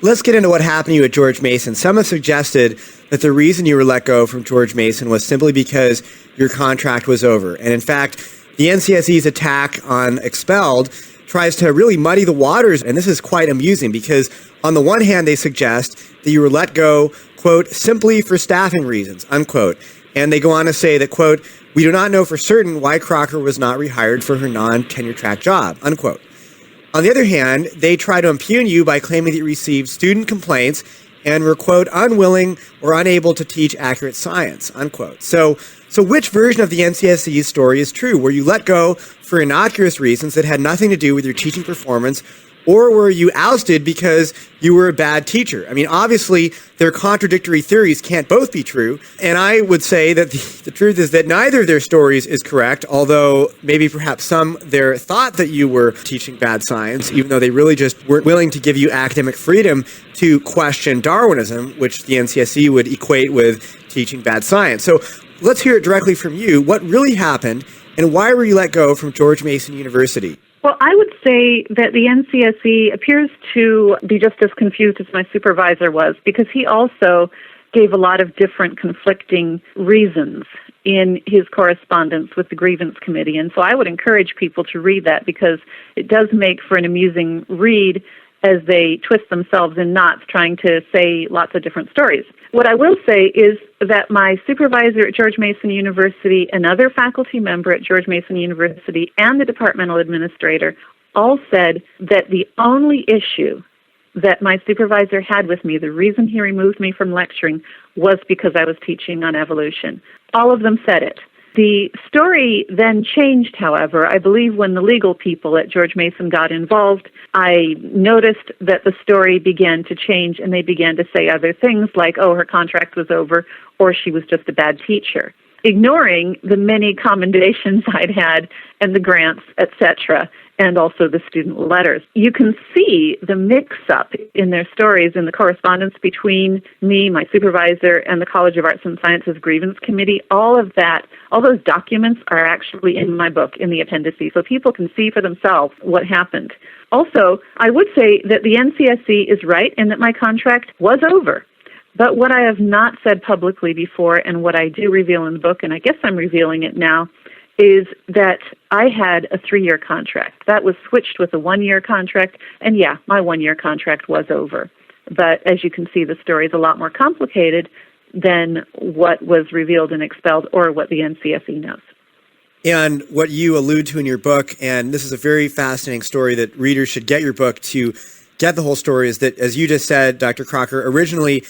Let's get into what happened to you at George Mason. Some have suggested that the reason you were let go from George Mason was simply because your contract was over. And in fact, the NCSE's attack on Expelled tries to really muddy the waters. And this is quite amusing because on the one hand, they suggest that you were let go, quote, simply for staffing reasons, unquote. And they go on to say that, quote, we do not know for certain why Crocker was not rehired for her non-tenure track job, unquote. On the other hand, they try to impugn you by claiming that you received student complaints and were, quote, unwilling or unable to teach accurate science, unquote. So which version of the NCSE's story is true? Were you let go for innocuous reasons that had nothing to do with your teaching performance, or were you ousted because you were a bad teacher? I mean, obviously, their contradictory theories can't both be true. And I would say that the truth is that neither of their stories is correct, although maybe perhaps some there thought that you were teaching bad science, even though they really just weren't willing to give you academic freedom to question Darwinism, which the NCSE would equate with teaching bad science. So let's hear it directly from you. What really happened, and why were you let go from George Mason University? Well, I would say that the NCSE appears to be just as confused as my supervisor was, because he also gave a lot of different conflicting reasons in his correspondence with the grievance committee. And so I would encourage people to read that because it does make for an amusing read as they twist themselves in knots trying to say lots of different stories. What I will say is that my supervisor at George Mason University, another faculty member at George Mason University, and the departmental administrator all said that the only issue that my supervisor had with me, the reason he removed me from lecturing, was because I was teaching on evolution. All of them said it. The story then changed, however. I believe when the legal people at George Mason got involved, I noticed that the story began to change, and they began to say other things like, oh, her contract was over, or she was just a bad teacher, ignoring the many commendations I'd had and the grants, etc., and also the student letters. You can see the mix-up in their stories in the correspondence between me, my supervisor, and the College of Arts and Sciences Grievance Committee. All of that, all those documents are actually in my book, in the appendices, so people can see for themselves what happened. Also, I would say that the NCSE is right in that my contract was over. But what I have not said publicly before, and what I do reveal in the book, and I guess I'm revealing it now, is that I had a 3-year contract. That was switched with a 1-year contract, and yeah, my 1-year contract was over. But as you can see, the story is a lot more complicated than what was revealed in Expelled or what the NCSE knows. And what you allude to in your book, and this is a very fascinating story that readers should get your book to get the whole story, is that, as you just said, Dr. Crocker, originally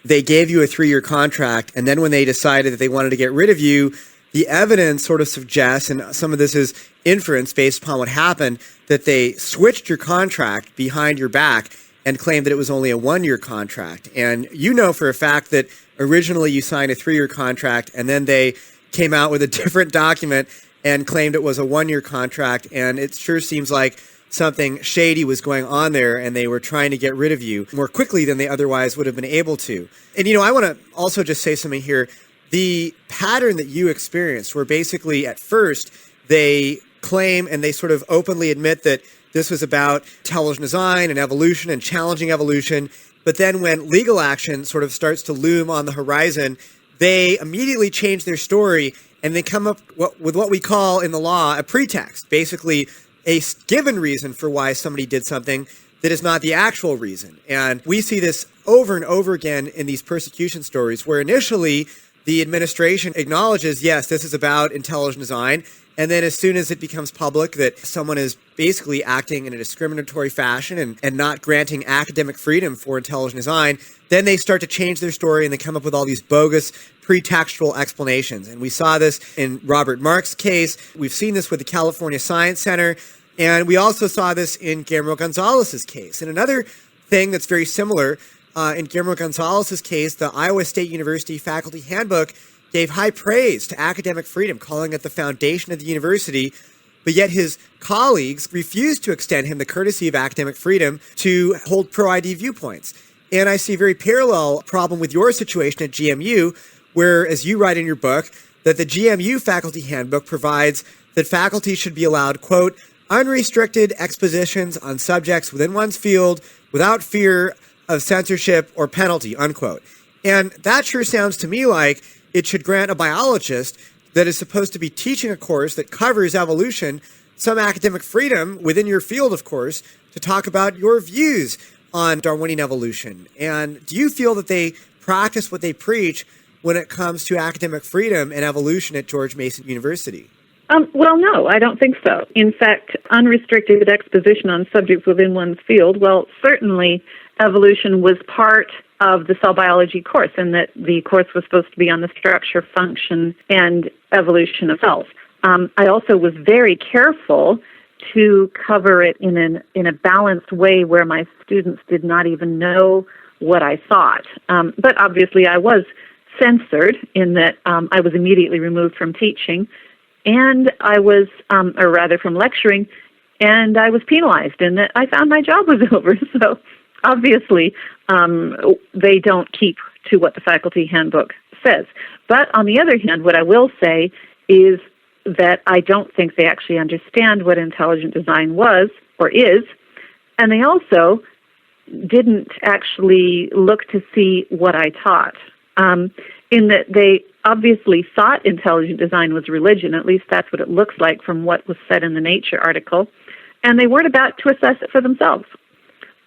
they gave you a 3-year contract, and then when they decided that they wanted to get rid of you, the evidence sort of suggests, and some of this is inference based upon what happened, that they switched your contract behind your back and claimed that it was only a 1-year contract. And you know for a fact that originally you signed a 3-year contract, and then they came out with a different document and claimed it was a 1-year contract. And it sure seems like something shady was going on there, and they were trying to get rid of you more quickly than they otherwise would have been able to. And, you know, I want to also just say something here. The pattern that you experienced, where basically at first they claim and they sort of openly admit that this was about intelligent design and evolution and challenging evolution, but then when legal action sort of starts to loom on the horizon, they immediately change their story and they come up with what we call in the law a pretext, basically a given reason for why somebody did something that is not the actual reason. And we see this over and over again in these persecution stories, where initially the administration acknowledges, yes, this is about intelligent design, and then as soon as it becomes public that someone is basically acting in a discriminatory fashion and not granting academic freedom for intelligent design, then they start to change their story and they come up with all these bogus pretextual explanations. And we saw this in Robert Mark's case. We've seen this with the California Science Center. And we also saw this in Guillermo Gonzalez's case. And another thing that's very similar, in Guillermo Gonzalez's case, the Iowa State University Faculty Handbook gave high praise to academic freedom, calling it the foundation of the university, but yet his colleagues refused to extend him the courtesy of academic freedom to hold pro-ID viewpoints. And I see a very parallel problem with your situation at GMU, where, as you write in your book, that the GMU Faculty Handbook provides that faculty should be allowed, quote, unrestricted expositions on subjects within one's field without fear of censorship or penalty, unquote. And that sure sounds to me like it should grant a biologist that is supposed to be teaching a course that covers evolution some academic freedom within your field, of course, to talk about your views on Darwinian evolution. And do you feel that they practice what they preach when it comes to academic freedom and evolution at George Mason University? Well, no, I don't think so. In fact, unrestricted exposition on subjects within one's field, well, certainly evolution was part of the cell biology course, and that the course was supposed to be on the structure, function, and evolution of cells. I also was very careful to cover it in a balanced way where my students did not even know what I thought. But obviously I was censored in that I was immediately removed from teaching, and I was, or rather from lecturing, and I was penalized in that I found my job was over. So obviously they don't keep to what the faculty handbook says. But on the other hand, what I will say is that I don't think they actually understand what intelligent design was or is, and they also didn't actually look to see what I taught, in that they obviously thought intelligent design was religion. At least that's what it looks like from what was said in the Nature article, and they weren't about to assess it for themselves.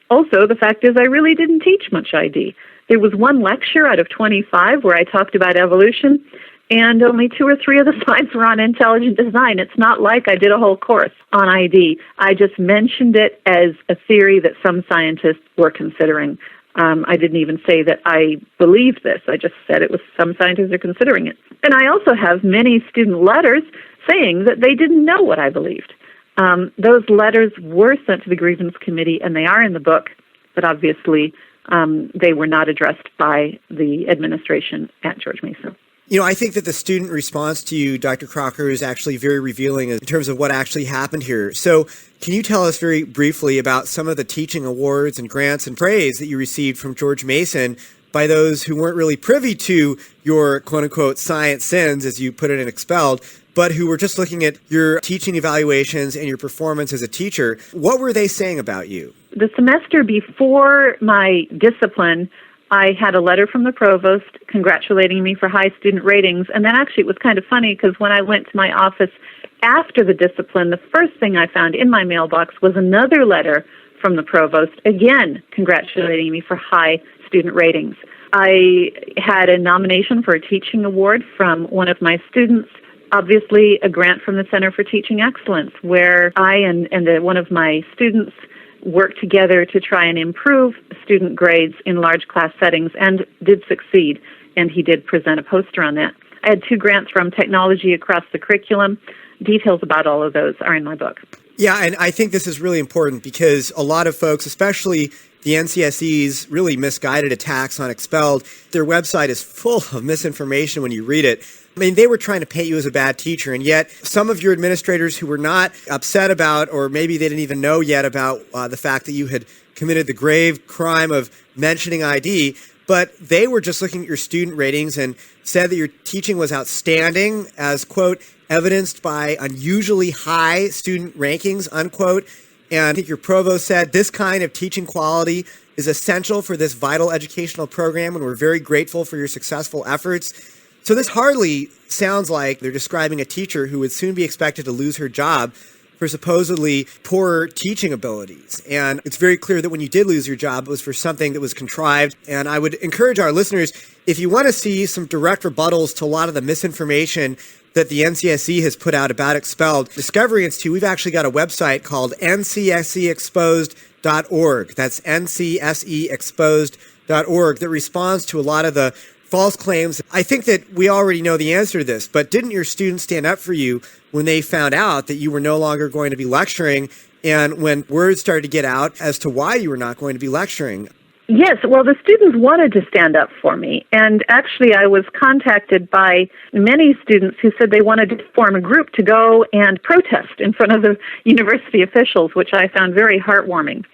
Also, the fact is I really didn't teach much ID. There was one lecture out of 25 where I talked about evolution, and only 2 or 3 of the slides were on intelligent design. It's not like I did a whole course on ID. I just mentioned it as a theory that some scientists were considering. I didn't even say that I believed this. I just said it was some scientists are considering it. And I also have many student letters saying that they didn't know what I believed. Those letters were sent to the grievance committee, and they are in the book, but obviously they were not addressed by the administration at George Mason. You know, I think that the student response to you, Dr. Crocker, is actually very revealing in terms of what actually happened here. So can you tell us very briefly about some of the teaching awards and grants and praise that you received from George Mason by those who weren't really privy to your quote-unquote science sins, as you put it in Expelled, but who were just looking at your teaching evaluations and your performance as a teacher? What were they saying about you? The semester before my discipline, I had a letter from the provost congratulating me for high student ratings. And then actually it was kind of funny because when I went to my office after the discipline, the first thing I found in my mailbox was another letter from the provost, again congratulating me for high student ratings. I had a nomination for a teaching award from one of my students, obviously a grant from the Center for Teaching Excellence, where I and one of my students worked together to try and improve student grades in large class settings, and did succeed, and he did present a poster on that. I had 2 grants from Technology Across the Curriculum. Details about all of those are in my book. Yeah, and I think this is really important because a lot of folks, especially the NCSE's really misguided attacks on Expelled, their website is full of misinformation when you read it. I mean, they were trying to paint you as a bad teacher, and yet some of your administrators who were not upset about, or maybe they didn't even know yet about the fact that you had committed the grave crime of mentioning ID, but they were just looking at your student ratings and said that your teaching was outstanding, as, quote, evidenced by unusually high student rankings, unquote. And I think your provost said this kind of teaching quality is essential for this vital educational program, and we're very grateful for your successful efforts. So this hardly sounds like they're describing a teacher who would soon be expected to lose her job for supposedly poor teaching abilities. And it's very clear that when you did lose your job, it was for something that was contrived. And I would encourage our listeners, if you want to see some direct rebuttals to a lot of the misinformation that the NCSE has put out about Expelled, Discovery Institute, we've actually got a website called ncseexposed.org. That's ncseexposed.org that responds to a lot of the false claims. I think that we already know the answer to this, but didn't your students stand up for you when they found out that you were no longer going to be lecturing, and when word started to get out as to why you were not going to be lecturing? Yes, well, the students wanted to stand up for me, and actually I was contacted by many students who said they wanted to form a group to go and protest in front of the university officials, which I found very heartwarming.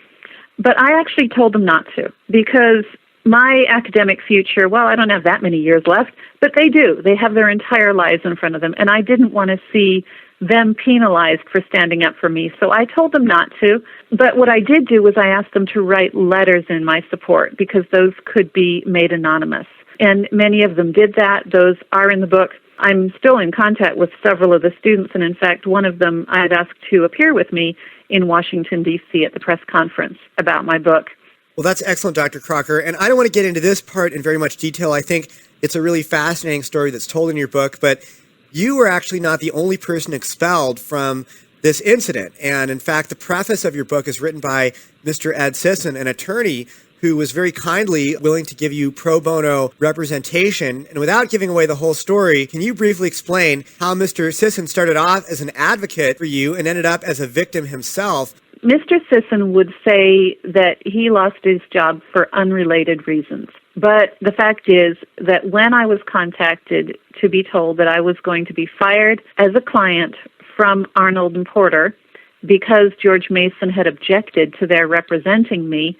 But I actually told them not to, because my academic future, well, I don't have that many years left, but they do. They have their entire lives in front of them, and I didn't want to see them penalized for standing up for me. So I told them not to. But what I did do was I asked them to write letters in my support because those could be made anonymous. And many of them did that. Those are in the book. I'm still in contact with several of the students, and in fact, one of them I had asked to appear with me in Washington, D.C. at the press conference about my book. Well, that's excellent, Dr. Crocker. And I don't want to get into this part in very much detail. I think it's a really fascinating story that's told in your book, but you were actually not the only person expelled from this incident. And in fact, the preface of your book is written by Mr. Ed Sisson, an attorney who was very kindly willing to give you pro bono representation. And without giving away the whole story, can you briefly explain how Mr. Sisson started off as an advocate for you and ended up as a victim himself? Mr. Sisson would say that he lost his job for unrelated reasons. But the fact is that when I was contacted to be told that I was going to be fired as a client from Arnold and Porter because George Mason had objected to their representing me,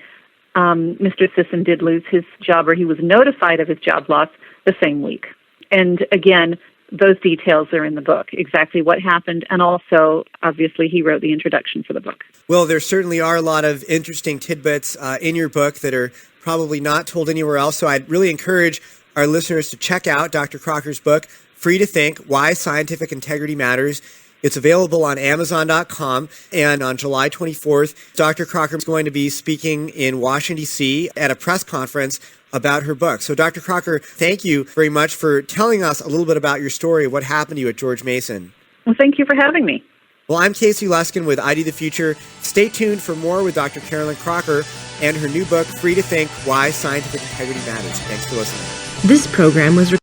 Mr. Sisson did lose his job, or he was notified of his job loss the same week. And again, those details are in the book, exactly what happened, and also, obviously, he wrote the introduction for the book. Well, there certainly are a lot of interesting tidbits in your book that are probably not told anywhere else, so I'd really encourage our listeners to check out Dr. Crocker's book, Free to Think, Why Scientific Integrity Matters. It's available on Amazon.com, and on July 24th, Dr. Crocker is going to be speaking in Washington, D.C. at a press conference about her book. So, Dr. Crocker, thank you very much for telling us a little bit about your story of what happened to you at George Mason. Well, thank you for having me. Well, I'm Casey Luskin with ID the Future. Stay tuned for more with Dr. Carolyn Crocker and her new book, Free to Think, Why Scientific Integrity Matters. Thanks for listening. This program was